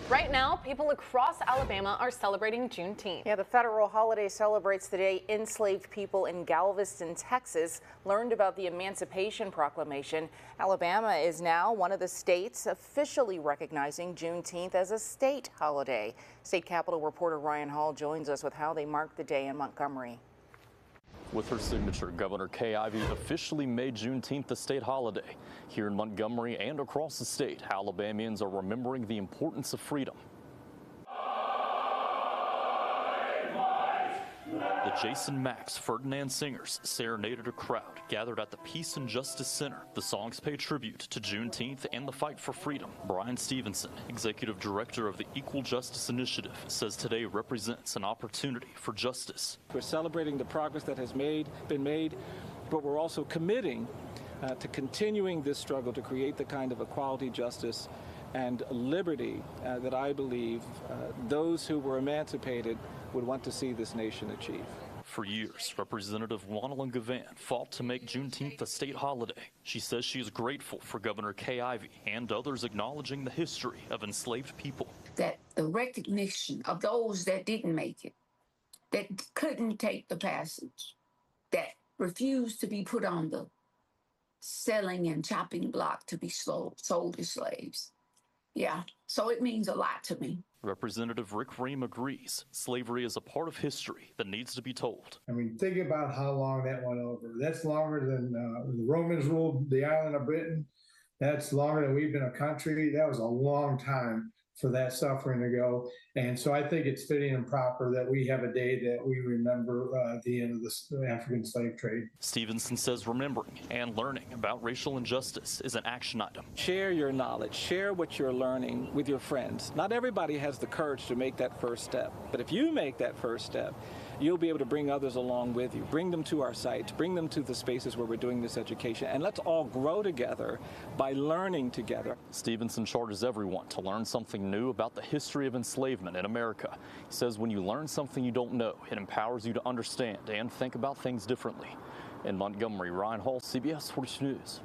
Right now, people across Alabama are celebrating Juneteenth. Yeah, the federal holiday celebrates the day enslaved people in Galveston, Texas, learned about the Emancipation Proclamation. Alabama is now one of the states officially recognizing Juneteenth as a state holiday. State Capitol reporter Ryan Hall joins us with how they marked the day in Montgomery. With her signature, Governor Kay Ivey officially made Juneteenth a state holiday. Here in Montgomery and across the state, Alabamians are remembering the importance of freedom. The Jason Max Ferdinand Singers serenaded a crowd gathered at the Peace and Justice Center. The songs pay tribute to Juneteenth and the fight for freedom. Brian Stevenson, executive director of the Equal Justice Initiative, says today represents an opportunity for justice. We're celebrating the progress that has been made, but we're also committing to continuing this struggle to create the kind of equality, justice, and liberty that I believe those who were emancipated would want to see this nation achieve. For years, Representative Wanela Gavan fought to make Juneteenth a state holiday. She says she is grateful for Governor Kay Ivey and others acknowledging the history of enslaved people. That the recognition of those that didn't make it, that couldn't take the passage, that refused to be put on the selling and chopping block to be sold as slaves. Yeah, so it means a lot to me. Representative Rick Ream agrees slavery is a part of history that needs to be told. I mean, think about how long that went over. That's longer than the Romans ruled the island of Britain. That's longer than we've been a country. That was a long time for that suffering to go. And so I think it's fitting and proper that we have a day that we remember the end of the African slave trade. Stevenson says remembering and learning about racial injustice is an action item. Share your knowledge, share what you're learning with your friends. Not everybody has the courage to make that first step, but if you make that first step, you'll be able to bring others along with you, bring them to our sites, bring them to the spaces where we're doing this education, and let's all grow together by learning together. Stevenson charges everyone to learn something new about the history of enslavement in America. He says when you learn something you don't know, it empowers you to understand and think about things differently. In Montgomery, Ryan Hall, CBS 42 News.